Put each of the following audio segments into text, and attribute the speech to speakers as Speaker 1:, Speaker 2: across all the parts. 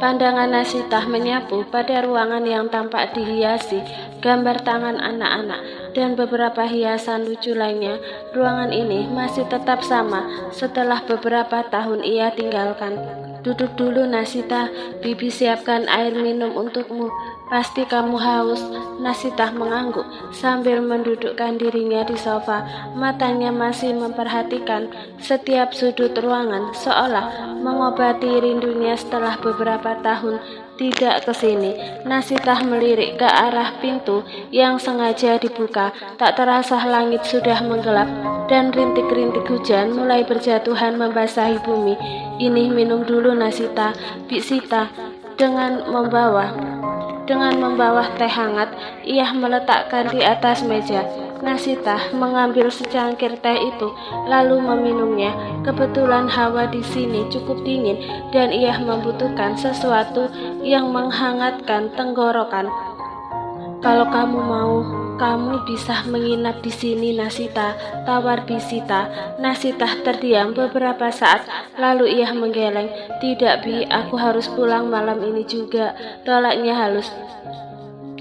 Speaker 1: Pandangan Nasitah menyapu pada ruangan yang tampak dihiasi gambar tangan anak-anak dan beberapa hiasan lucu lainnya. Ruangan ini masih tetap sama setelah beberapa tahun ia tinggalkan. Duduk dulu Nasitah, bibi siapkan air minum untukmu. Pasti kamu haus. Nasitah mengangguk sambil mendudukkan dirinya di sofa. Matanya masih memperhatikan setiap sudut ruangan, seolah mengobati rindunya setelah beberapa tahun tidak ke sini. Nasitah melirik ke arah pintu yang sengaja dibuka. Tak terasa langit sudah menggelap dan rintik-rintik hujan mulai berjatuhan membasahi bumi. Ini minum dulu Nasitah, Bisita dengan membawa teh hangat. Ia meletakkan di atas meja. Nasitah mengambil secangkir teh itu lalu meminumnya. Kebetulan hawa di sini cukup dingin dan ia membutuhkan sesuatu yang menghangatkan tenggorokan. Kalau kamu mau, kamu bisa menginap di sini Nasitah, tawar Bisita. Nasitah terdiam beberapa saat, lalu ia menggeleng. Tidak Bi, aku harus pulang malam ini juga, tolaknya halus.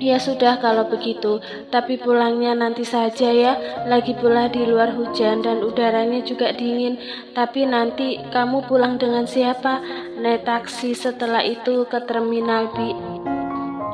Speaker 1: Ya sudah kalau begitu, tapi pulangnya nanti saja ya, lagi pula di luar hujan dan udaranya juga dingin. Tapi nanti kamu pulang dengan siapa? Naik taksi setelah itu ke terminal Bi.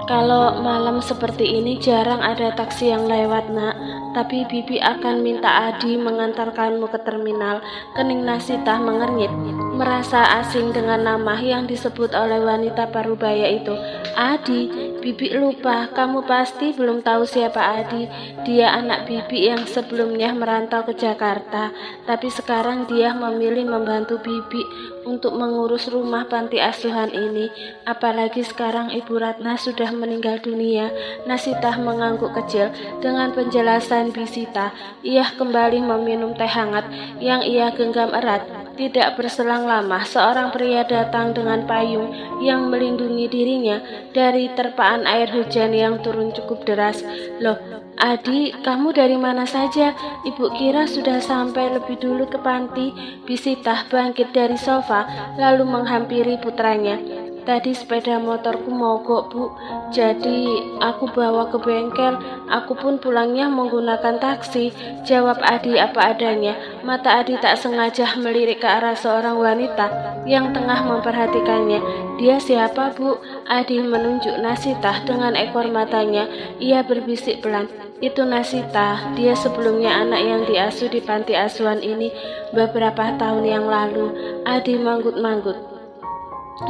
Speaker 1: Kalau malam seperti ini jarang ada taksi yang lewat nak, tapi bibi akan minta Adi mengantarkanmu ke terminal. Kening Nasitah mengernyit, merasa asing dengan nama yang disebut oleh wanita parubaya itu. Adi, bibi lupa, kamu pasti belum tahu siapa Adi. Dia anak bibi yang sebelumnya merantau ke Jakarta, tapi sekarang dia memilih membantu bibi untuk mengurus rumah panti asuhan ini. Apalagi sekarang Ibu Ratna sudah meninggal dunia. Nasitah mengangguk kecil dengan penjelasan Bisita. Ia kembali meminum teh hangat yang ia genggam erat. Tidak berselang lama, seorang pria datang dengan payung yang melindungi dirinya dari terpaan air hujan yang turun cukup deras. Loh, Adi, kamu dari mana saja? Ibu kira sudah sampai lebih dulu ke panti. Bisita bangkit dari sofa lalu menghampiri putranya. Tadi sepeda motorku mogok Bu, jadi aku bawa ke bengkel. Aku pun pulangnya menggunakan taksi, jawab Adi apa adanya. Mata Adi tak sengaja melirik ke arah seorang wanita yang tengah memperhatikannya. Dia siapa Bu? Adi menunjuk Nasitah dengan ekor matanya. Ia berbisik pelan. Itu Nasitah, dia sebelumnya anak yang diasuh di panti asuhan ini beberapa tahun yang lalu. Adi manggut-manggut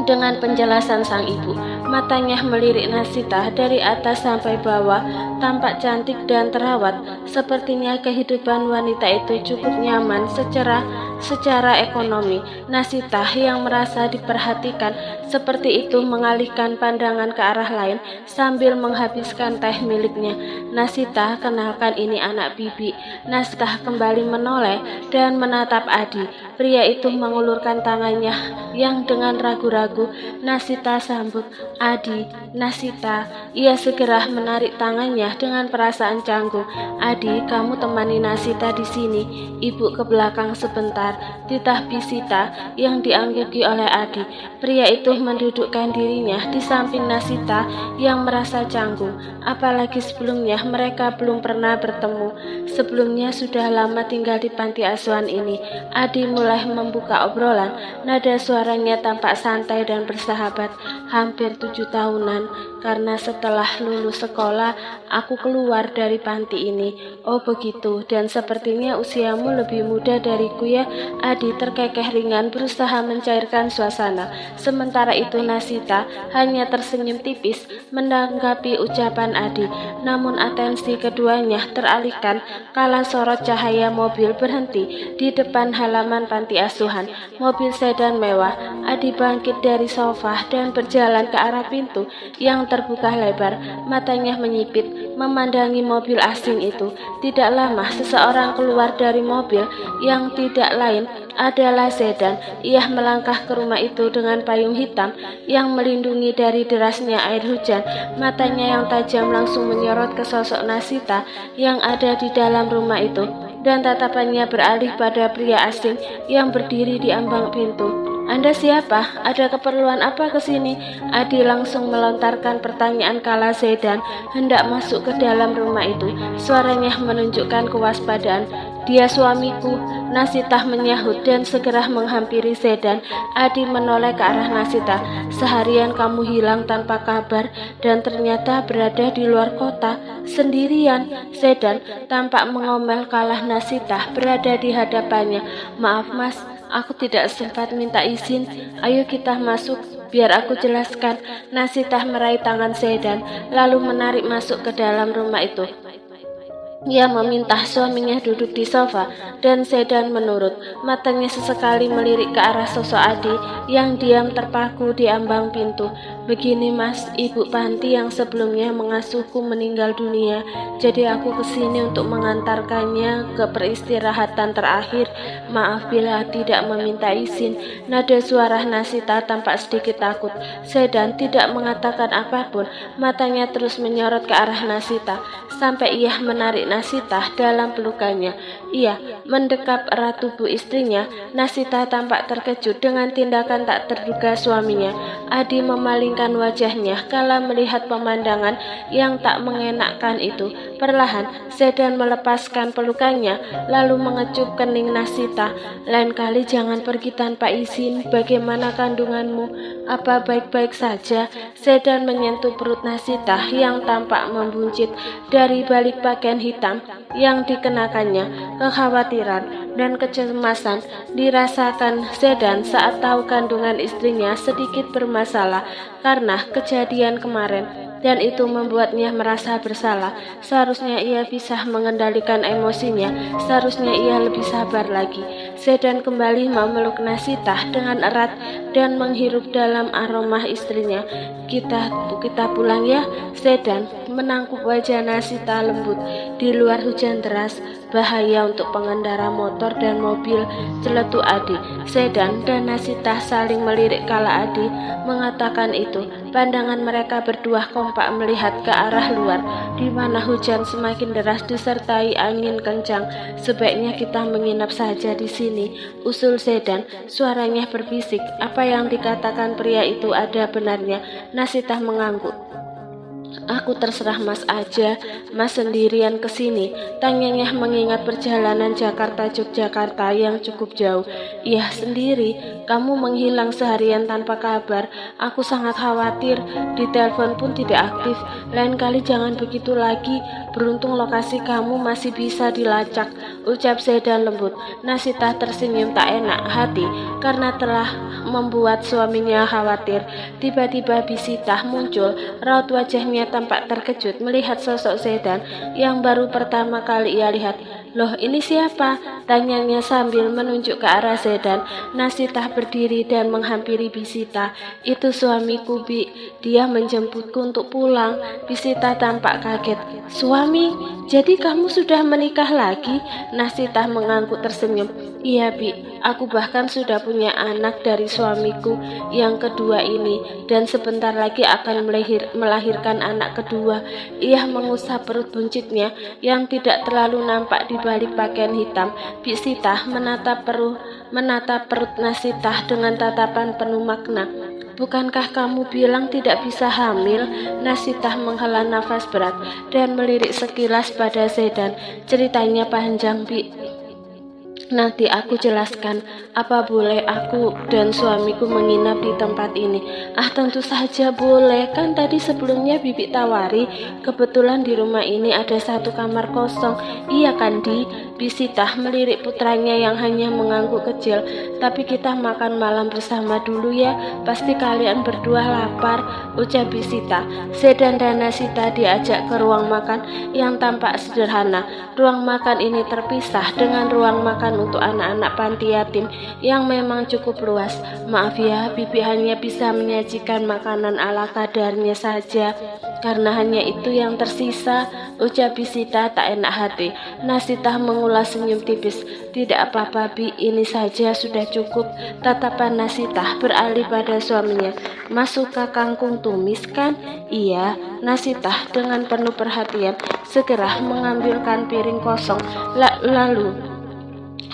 Speaker 1: dengan penjelasan sang ibu. Matanya melirik Nasitah dari atas sampai bawah, tampak cantik dan terawat. Sepertinya kehidupan wanita itu cukup nyaman secara ekonomi. Nasitah yang merasa diperhatikan seperti itu mengalihkan pandangan ke arah lain sambil menghabiskan teh miliknya. Nasitah, kenalkan ini anak bibi. Nasitah kembali menoleh dan menatap Adi. Pria itu mengulurkan tangannya yang dengan ragu-ragu. Nasitah sambut, Adi, Nasitah. Ia segera menarik tangannya dengan perasaan canggung. Adi, kamu temani Nasitah di sini. Ibu ke belakang sebentar. Titah Bisita yang diangguki oleh Adi. Pria itu mendudukkan dirinya di samping Nasitah yang merasa canggung. Apalagi sebelumnya mereka belum pernah bertemu. Sebelumnya sudah lama tinggal di panti asuhan ini. Adi mulai membuka obrolan. Nada suaranya tampak santai dan bersahabat. Hampir 7 tahunan, karena setelah lulus sekolah aku keluar dari panti ini. Oh begitu, dan sepertinya usiamu lebih muda dariku ya. Adi terkekeh ringan berusaha mencairkan suasana. Sementara itu Nasitah hanya tersenyum tipis menanggapi ucapan Adi. Namun atensi keduanya teralihkan kala sorot cahaya mobil berhenti di depan halaman panti asuhan. Mobil sedan mewah. Adi bangkit dari sofa dan berjalan ke arah pintu yang terbuka lebar. Matanya menyipit memandangi mobil asing itu. Tidak lama seseorang keluar dari mobil yang tidak lain adalah sedan. Ia melangkah ke rumah itu dengan payung hitam yang melindungi dari derasnya air hujan. Matanya yang tajam langsung menyorot ke sosok Nasitah yang ada di dalam rumah itu. dan tatapannya beralih pada pria asing yang berdiri di ambang pintu. "Anda siapa? Ada keperluan apa ke sini?" Adi langsung melontarkan pertanyaan kala Zedan hendak masuk ke dalam rumah itu. Suaranya menunjukkan kewaspadaan. "Dia suamiku," Nasitah menyahut dan segera menghampiri Zedan. Adi menoleh ke arah Nasitah. "Seharian kamu hilang tanpa kabar dan ternyata berada di luar kota sendirian." Zedan tampak mengomel kalah Nasitah berada di hadapannya. "Maaf mas, aku tidak sempat minta izin. Ayo kita masuk, biar aku jelaskan." Nasitah meraih tangan Zedan, lalu menarik masuk ke dalam rumah itu. Ia meminta suaminya duduk di sofa dan Zedan menurut. Matanya sesekali melirik ke arah sosok Adi yang diam terpaku di ambang pintu. "Begini mas, ibu Panti yang sebelumnya mengasuhku meninggal dunia. Jadi aku kesini untuk mengantarkannya ke peristirahatan terakhir. Maaf bila tidak meminta izin." Nada suara Nasita tampak sedikit takut. Zedan tidak mengatakan apapun. Matanya terus menyorot ke arah Nasita sampai ia menarik Nasita dalam pelukannya. Ia mendekap erat tubuh istrinya. Nasita tampak terkejut dengan tindakan tak terduga suaminya. Adi memalingkan wajahnya kala melihat pemandangan yang tak mengenakkan itu. Perlahan Zedan melepaskan pelukannya lalu mengecup kening Nasita. "Lain kali jangan pergi tanpa izin. Bagaimana kandunganmu? Apa baik-baik saja?" Zedan menyentuh perut Nasita yang tampak membuncit dari balik pakaian hitam yang dikenakannya. Kekhawatiran dan kecemasan dirasakan Zedan saat tahu kandungan istrinya sedikit bermasalah karena kejadian kemarin, dan itu membuatnya merasa bersalah. Seharusnya ia bisa mengendalikan emosinya, seharusnya ia lebih sabar lagi. Zedan kembali memeluk Nasitah dengan erat dan menghirup dalam aroma istrinya. Kita pulang ya." Zedan menangkup wajah Nasitah lembut. "Di luar hujan deras, bahaya untuk pengendara motor dan mobil," celetuk Adi. Zedan dan Nasitah saling melirik kala Adi mengatakan itu. Pandangan mereka berdua kompak melihat ke arah luar, di mana hujan semakin deras disertai angin kencang. "Sebaiknya kita menginap saja di sini," usul Zedan. Suaranya berbisik. Apa yang dikatakan pria itu ada benarnya. Nasitah mengangguk. "Aku terserah mas aja. Mas sendirian ke sini?" Tanyanya mengingat perjalanan Jakarta-Yogyakarta yang cukup jauh. "Iya sendiri. Kamu menghilang seharian tanpa kabar. Aku sangat khawatir. Di telepon pun tidak aktif. Lain kali jangan begitu lagi. Beruntung lokasi kamu masih bisa dilacak," ucap Zedan lembut. Nasitah tersenyum tak enak hati karena telah membuat suaminya khawatir. Tiba-tiba Bisitah muncul. Raut wajahnya tampak terkejut melihat sosok Zedan yang baru pertama kali ia lihat. "Loh, ini siapa?" tanyanya sambil menunjuk ke arah Zedan. Nasitah berdiri dan menghampiri Bisita. "Itu suamiku, Bi. Dia menjemputku untuk pulang." Bisita tampak kaget. "Suami? Jadi kamu sudah menikah lagi?" Nasitah mengangguk tersenyum. "Iya, Bi. Aku bahkan sudah punya anak dari suamiku yang kedua ini, dan sebentar lagi akan melahirkan anak kedua." Ia mengusap perut buncitnya yang tidak terlalu nampak di balik pakaian hitam. Bisita menatap perut Nasitah dengan tatapan penuh makna. "Bukankah kamu bilang tidak bisa hamil?" Nasitah menghela nafas berat dan melirik sekilas pada Zedan. "Ceritanya panjang, Bi. Nanti aku jelaskan. Apa boleh aku dan suamiku menginap di tempat ini?" "Ah, tentu saja boleh. Kan tadi sebelumnya Bibi tawari. Kebetulan di rumah ini ada satu kamar kosong." "Iya kan, Di?" Bisitah melirik putranya yang hanya mengangguk kecil. "Tapi kita makan malam bersama dulu ya. Pasti kalian berdua lapar," ucap Bisita. Zedan dan Nasita diajak ke ruang makan yang tampak sederhana. Ruang makan ini terpisah dengan ruang makan makan untuk anak-anak panti yatim yang memang cukup luas. Maaf ya, Bibi hanya bisa menyajikan makanan ala kadarnya saja, karena hanya itu yang tersisa, ucap Bisita tak enak hati. Nasita mengulas senyum tipis. Tidak apa-apa Bi, ini saja sudah cukup. Tatapan Nasita beralih pada suaminya. Mas suka kangkung tumis kan? Iya. Nasita dengan penuh perhatian segera mengambilkan piring kosong lalu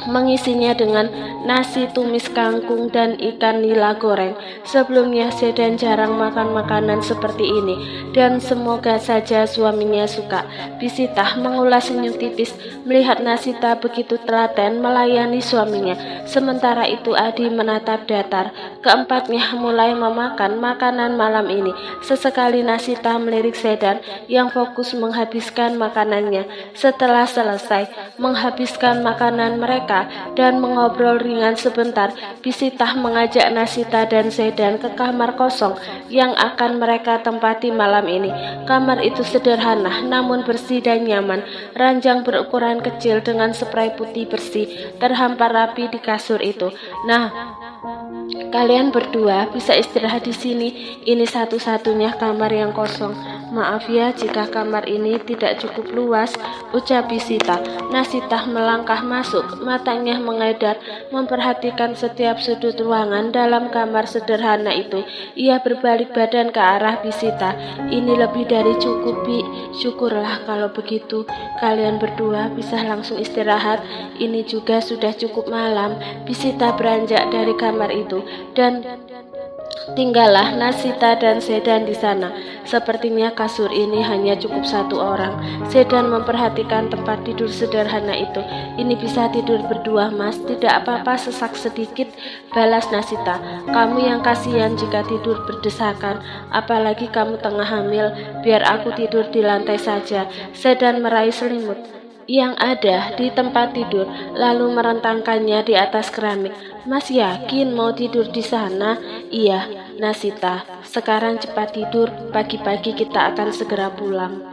Speaker 1: mengisinya dengan nasi tumis kangkung dan ikan nila goreng. Sebelumnya Sedan jarang makan makanan seperti ini, dan semoga saja suaminya suka. Bisita mengulas senyum tipis melihat Nasita begitu telaten melayani suaminya. Sementara itu Adi menatap datar. Keempatnya mulai memakan makanan malam ini. Sesekali Nasita melirik Sedan yang fokus menghabiskan makanannya. Setelah selesai menghabiskan makanan mereka dan mengobrol ringan sebentar, Bisita mengajak Nasita dan Sedan ke kamar kosong yang akan mereka tempati malam ini. Kamar itu sederhana namun bersih dan nyaman. Ranjang berukuran kecil dengan spray putih bersih terhampar rapi di kasur itu. Nah, kalian berdua bisa istirahat di sini. Ini satu-satunya kamar yang kosong. Maaf ya jika kamar ini tidak cukup luas, ucap Bisita. Nasita melangkah masuk, matanya mengedar memperhatikan setiap sudut ruangan dalam kamar sederhana itu. Ia berbalik badan ke arah Bisita. Ini lebih dari cukup, Bi. Syukurlah kalau begitu. Kalian berdua bisa langsung istirahat. Ini juga sudah cukup malam. Bisita beranjak dari kamar itu dan tinggallah Nasita dan Sedan di sana. Sepertinya kasur ini hanya cukup satu orang. Sedan memperhatikan tempat tidur sederhana itu. Ini bisa tidur berdua, Mas. Tidak apa-apa, sesak sedikit, balas Nasita. Kamu yang kasihan jika tidur berdesakan. Apalagi kamu tengah hamil. Biar aku tidur di lantai saja. Sedan meraih selimut yang ada di tempat tidur, lalu merentangkannya di atas keramik. Mas yakin mau tidur di sana? Iya, Nasita. Sekarang cepat tidur, pagi-pagi kita akan segera pulang.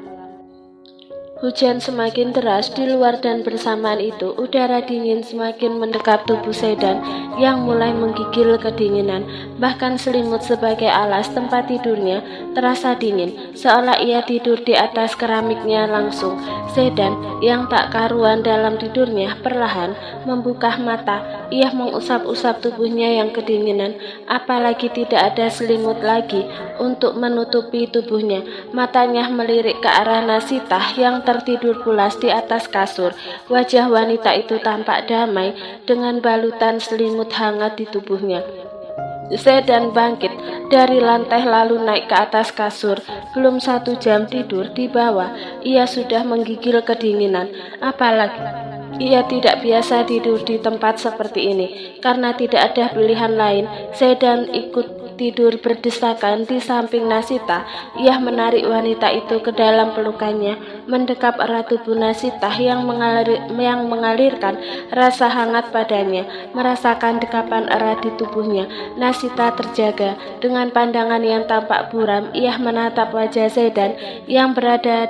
Speaker 1: Hujan semakin deras di luar dan bersamaan itu udara dingin semakin mendekap tubuh Sedan yang mulai menggigil kedinginan. Bahkan selimut sebagai alas tempat tidurnya terasa dingin, seolah ia tidur di atas keramiknya langsung. Sedan yang tak karuan dalam tidurnya perlahan membuka mata. Ia mengusap-usap tubuhnya yang kedinginan, apalagi tidak ada selimut lagi untuk menutupi tubuhnya. Matanya melirik ke arah Nasita yang tertidur pulas di atas kasur. Wajah wanita itu tampak damai dengan balutan selimut hangat di tubuhnya. Sedan bangkit dari lantai lalu naik ke atas kasur. Belum 1 jam tidur di bawah, ia sudah menggigil kedinginan. Apalagi ia tidak biasa tidur di tempat seperti ini. Karena tidak ada pilihan lain, Sedan ikut tidur berdesakan di samping Nasita. Ia menarik wanita itu ke dalam pelukannya, mendekap erat tubuh Nasita yang mengalirkan rasa hangat padanya, merasakan dekapan erat di tubuhnya. Nasita terjaga dengan pandangan yang tampak buram. Ia menatap wajah Sedan yang berada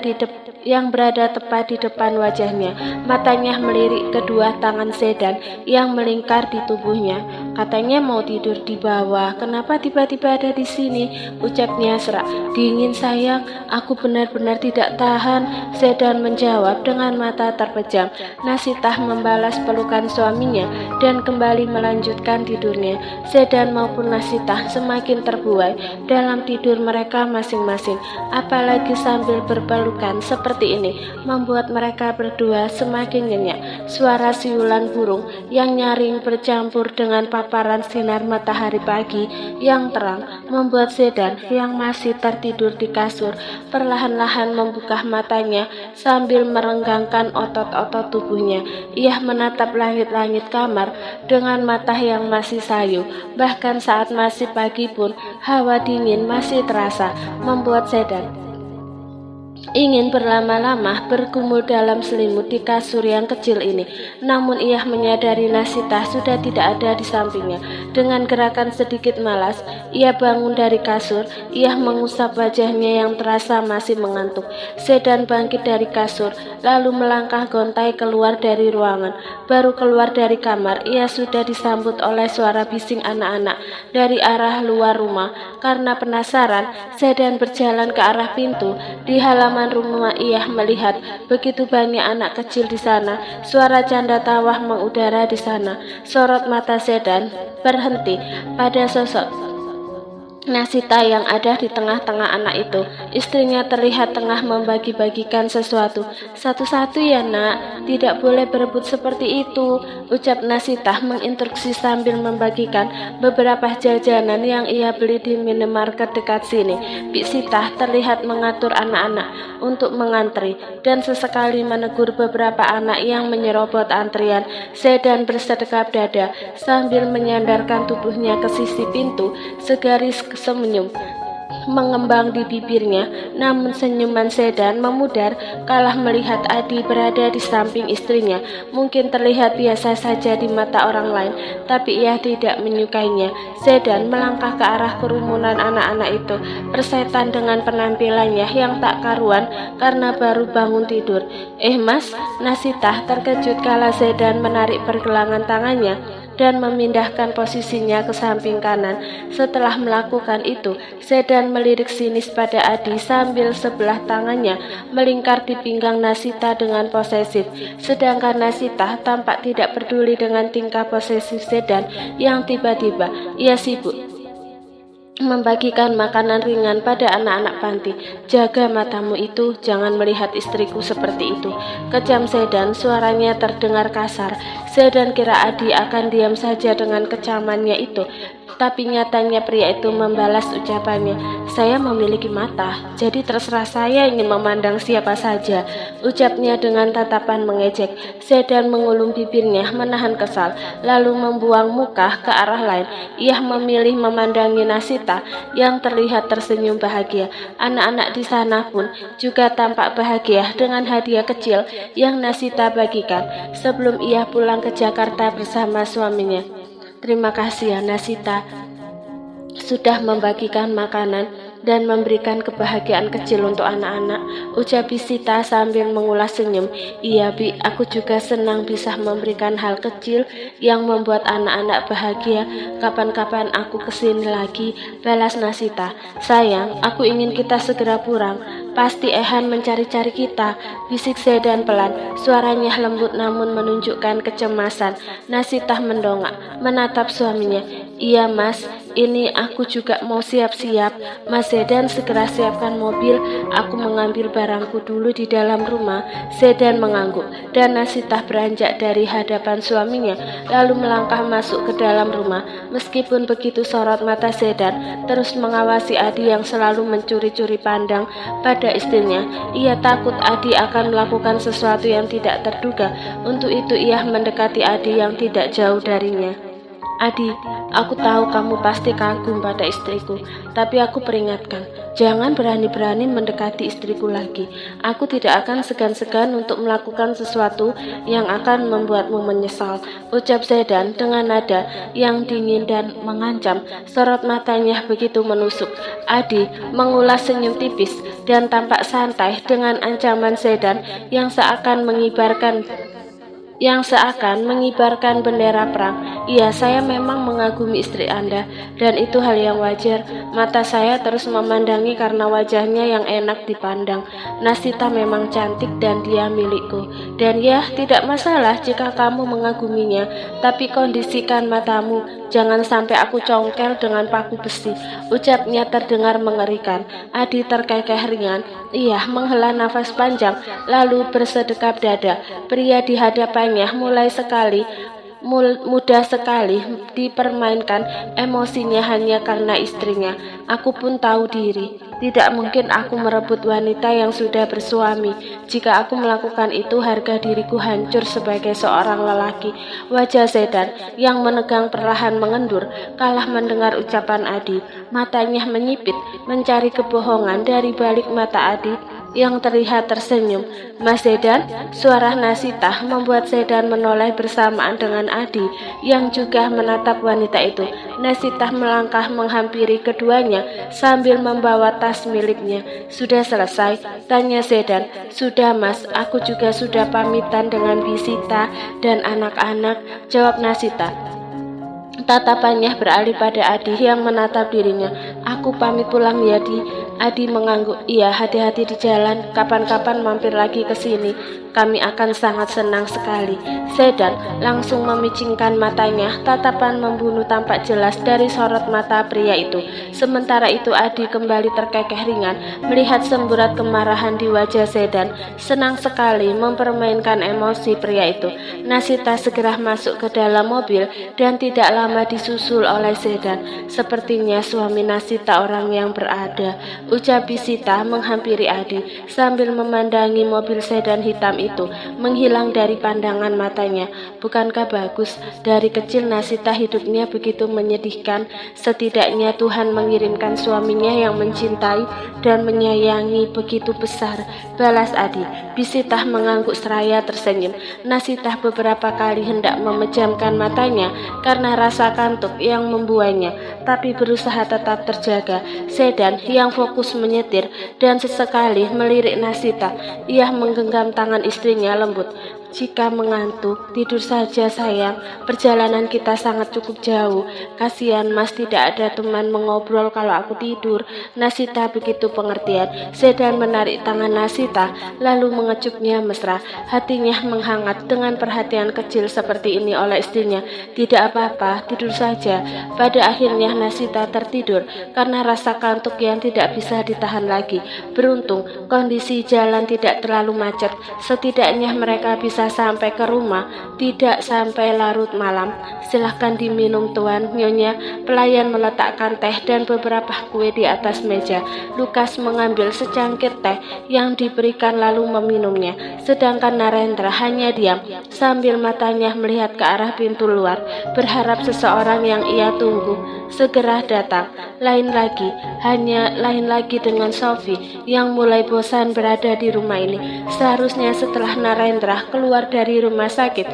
Speaker 1: tepat di depan wajahnya. Matanya melirik kedua tangan Sedan yang melingkar di tubuhnya. Katanya mau tidur di bawah, kenapa tiba-tiba ada di sini? Ucapnya serak. Dingin sayang, aku benar-benar tidak tahan. Sedan menjawab dengan mata terpejam. Nasita membalas pelukan suaminya dan kembali melanjutkan tidurnya. Sedan maupun Nasita semakin terbuai dalam tidur mereka masing-masing. Apalagi sambil berpelukan seperti ini membuat mereka berdua semakin nyenyak. Suara siulan burung yang nyaring bercampur dengan paparan sinar matahari pagi yang terang membuat Sedan yang masih tertidur di kasur perlahan-lahan membuka matanya sambil merenggangkan otot-otot tubuhnya. Ia menatap langit-langit kamar dengan mata yang masih sayu. Bahkan saat masih pagi pun hawa dingin masih terasa membuat Sedan ingin berlama-lama bergumul dalam selimut di kasur yang kecil ini. Namun ia menyadari Nasita sudah tidak ada di sampingnya. Dengan gerakan sedikit malas, ia bangun dari kasur. Ia mengusap wajahnya yang terasa masih mengantuk. Sedan bangkit dari kasur, lalu melangkah gontai keluar dari ruangan. Baru keluar dari kamar, ia sudah disambut oleh suara bising anak-anak dari arah luar rumah. Karena penasaran, Sedan berjalan ke arah pintu. Di halaman rumah ia melihat begitu banyak anak kecil di sana. Suara canda tawa mengudara di sana. Sorot mata Sedan berhenti pada sosok Nasita yang ada di tengah-tengah anak itu. Istrinya terlihat tengah membagi-bagikan sesuatu. Satu-satu ya nak, tidak boleh berebut seperti itu, ucap Nasita menginstruksi sambil membagikan beberapa jajanan yang ia beli di minimarket dekat sini. Bik Sita terlihat mengatur anak-anak untuk mengantri dan sesekali menegur beberapa anak yang menyerobot antrian. Sedan bersedekap dada sambil menyandarkan tubuhnya ke sisi pintu. Segaris senyum mengembang di bibirnya, namun senyuman Sedan memudar kalah melihat Adi berada di samping istrinya. Mungkin terlihat biasa saja di mata orang lain, tapi ia tidak menyukainya. Sedan melangkah ke arah kerumunan anak-anak itu, persetan dengan penampilannya yang tak karuan karena baru bangun tidur. Mas, Nasita terkejut kala Sedan menarik pergelangan tangannya dan memindahkan posisinya ke samping kanan. Setelah melakukan itu, Sedan melirik sinis pada Adi sambil sebelah tangannya melingkar di pinggang Nasita dengan posesif. Sedangkan Nasita tampak tidak peduli dengan tingkah posesif Sedan yang tiba-tiba ia sibuk membagikan makanan ringan pada anak-anak panti. Jaga matamu itu, jangan melihat istriku seperti itu, kejam Sedan. Suaranya terdengar kasar. Sedan kira Adi akan diam saja dengan kecamannya itu, tapi nyatanya pria itu membalas ucapannya. Saya memiliki mata, jadi terserah saya ingin memandang siapa saja, ucapnya dengan tatapan mengejek. Sedan mengulum bibirnya menahan kesal, lalu membuang muka ke arah lain. Ia memilih memandangi Nasita yang terlihat tersenyum bahagia. Anak-anak di sana pun juga tampak bahagia dengan hadiah kecil yang Nasita bagikan sebelum ia pulang ke Jakarta bersama suaminya. Terima kasih ya Nasita, sudah membagikan makanan dan memberikan kebahagiaan kecil untuk anak-anak, ucap Sita sambil mengulas senyum. Iya Bi, aku juga senang bisa memberikan hal kecil yang membuat anak-anak bahagia. Kapan-kapan aku kesini lagi, balas Nasita. Sayang, aku ingin kita segera pulang. Pasti Ehan mencari-cari kita, bisik Sedan pelan. Suaranya lembut namun menunjukkan kecemasan. Nasita mendongak, menatap suaminya. Iya mas, ini aku juga mau siap-siap. Mas Sedan segera siapkan mobil, aku mengambil barangku dulu di dalam rumah. Sedan mengangguk dan Nasita beranjak dari hadapan suaminya lalu melangkah masuk ke dalam rumah. Meskipun begitu, sorot mata Sedan terus mengawasi Adi yang selalu mencuri-curi pandang pada istrinya. Ia takut Adi akan melakukan sesuatu yang tidak terduga. Untuk itu ia mendekati Adi yang tidak jauh darinya. Adi, aku tahu kamu pasti kagum pada istriku, tapi aku peringatkan, jangan berani-berani mendekati istriku lagi. Aku tidak akan segan-segan untuk melakukan sesuatu yang akan membuatmu menyesal, ucap Sedan dengan nada yang dingin dan mengancam. Sorot matanya begitu menusuk. Adi mengulas senyum tipis dan tampak santai dengan ancaman Sedan yang seakan mengibarkan bendera perang. Iya, saya memang mengagumi istri Anda, dan itu hal yang wajar. Mata saya terus memandangi karena wajahnya yang enak dipandang. Nasita memang cantik dan dia milikku. Dan ya, tidak masalah jika kamu mengaguminya, tapi kondisikan matamu. Jangan sampai aku congkel dengan paku besi, ucapnya terdengar mengerikan. Adi terkekeh ringan. Ia menghela nafas panjang, lalu bersedekap dada. Pria di hadapannya mudah sekali dipermainkan emosinya hanya karena istrinya. Aku pun tahu diri, tidak mungkin aku merebut wanita yang sudah bersuami. Jika aku melakukan itu, harga diriku hancur sebagai seorang lelaki. Wajah Sedan yang menegang perlahan mengendur kalah mendengar ucapan Adi. Matanya menyipit, mencari kebohongan dari balik mata Adi. yang terlihat tersenyum. Mas Sedan, suara Nasita membuat Sedan menoleh bersamaan dengan Adi yang juga menatap wanita itu. Nasita melangkah menghampiri keduanya sambil membawa tas miliknya. Sudah selesai? Tanya Sedan. Sudah mas, aku juga sudah pamitan dengan Bisita dan anak-anak, jawab Nasita. Tatapannya beralih pada Adi yang menatap dirinya. Aku pamit pulang ya, Di. Adi mengangguk. Iya, hati-hati di jalan. Kapan-kapan mampir lagi ke sini. Kami akan sangat senang sekali. Sedan langsung memicingkan matanya. Tatapan membunuh tampak jelas dari sorot mata pria itu. Sementara itu Adi kembali terkekeh ringan melihat semburat kemarahan di wajah Sedan. Senang sekali mempermainkan emosi pria itu. Nasita segera masuk ke dalam mobil dan tidak lama disusul oleh Sedan. Sepertinya suami Nasita orang yang berada, ucap Bisita menghampiri Adi sambil memandangi mobil sedan hitam itu menghilang dari pandangan matanya. Bukankah bagus? Dari kecil Nasita hidupnya begitu menyedihkan. Setidaknya Tuhan mengirimkan suaminya yang mencintai dan menyayangi begitu besar, balas Adi. Bisita mengangguk seraya tersenyum. Nasita beberapa kali hendak memejamkan matanya karena rasa kantuk yang membuainya, tapi berusaha tetap terjaga. Sedan yang fokus menyetir dan sesekali melirik Nasita. Ia menggenggam tangan istrinya lembut. Jika mengantuk, tidur saja sayang. Perjalanan kita sangat cukup jauh. Kasihan mas tidak ada teman mengobrol kalau aku tidur. Nasita begitu pengertian. Sedan menarik tangan Nasita lalu mengecupnya mesra. Hatinya menghangat dengan perhatian kecil seperti ini oleh istrinya. Tidak apa-apa, tidur saja. Pada akhirnya Nasita tertidur karena rasa kantuk yang tidak bisa ditahan lagi. Beruntung kondisi jalan tidak terlalu macet. Setidaknya mereka bisa sampai ke rumah tidak sampai larut malam. Silahkan diminum tuan, nyonya. Pelayan meletakkan teh dan beberapa kue di atas meja. Lukas mengambil secangkir teh yang diberikan lalu meminumnya, sedangkan Narendra hanya diam sambil matanya melihat ke arah pintu luar, berharap seseorang yang ia tunggu segera datang. Lain lagi dengan Sophie yang mulai bosan berada di rumah ini. Seharusnya setelah Narendra keluar dari rumah sakit,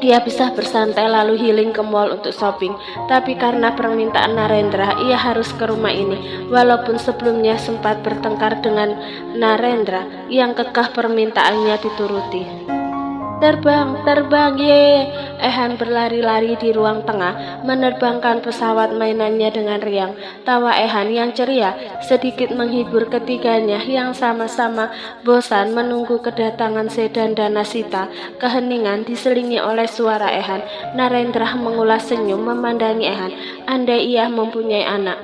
Speaker 1: ia bisa bersantai lalu healing ke mall untuk shopping. Tapi karena permintaan Narendra, ia harus ke rumah ini. Walaupun sebelumnya sempat bertengkar dengan Narendra yang kekeh permintaannya dituruti. Terbang, ye! Ehan berlari-lari di ruang tengah, menerbangkan pesawat mainannya dengan riang. Tawa Ehan yang ceria sedikit menghibur ketiganya yang sama-sama bosan menunggu kedatangan Sedan dan Nasita. Keheningan diselingi oleh suara Ehan. Narendra mengulas senyum memandangi Ehan. Andai ia mempunyai anak,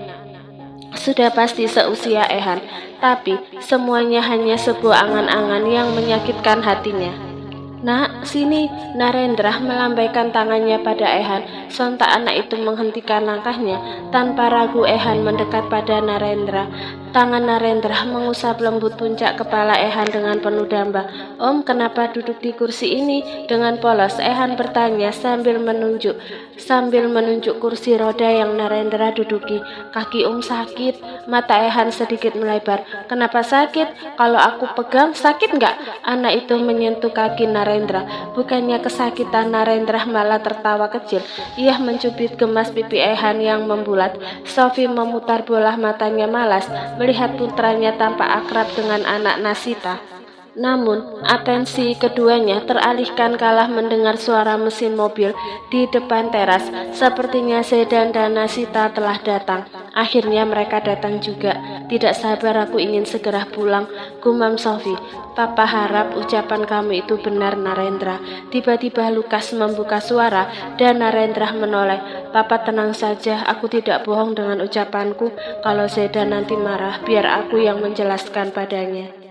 Speaker 1: sudah pasti seusia Ehan. Tapi semuanya hanya sebuah angan-angan yang menyakitkan hatinya. Nak, sini. Narendra melambaikan tangannya pada Ehan. Sontak anak itu menghentikan langkahnya. Tanpa ragu Ehan mendekat pada Narendra. Tangan Narendra mengusap lembut puncak kepala Ehan dengan penuh damba. Om, kenapa duduk di kursi ini? Dengan polos Ehan bertanya sambil menunjuk kursi roda yang Narendra duduki. Kaki Om sakit. Mata Ehan sedikit melebar. Kenapa sakit? Kalau aku pegang sakit nggak? Anak itu menyentuh kaki Narendra. Bukannya kesakitan, Narendra malah tertawa kecil. Ia mencubit gemas pipi Ehan yang membulat. Sophie memutar bola matanya malas melihat putranya tampak akrab dengan anak Nasita. Namun, atensi keduanya teralihkan kala mendengar suara mesin mobil di depan teras. Sepertinya Sedan dan Nasita telah datang. Akhirnya mereka datang juga. Tidak sabar, aku ingin segera pulang, gumam Sophie. Papa harap ucapan kamu itu benar, Narendra. Tiba-tiba Lukas membuka suara dan Narendra menoleh. Papa tenang saja, aku tidak bohong dengan ucapanku. Kalau Sedan nanti marah, biar aku yang menjelaskan padanya.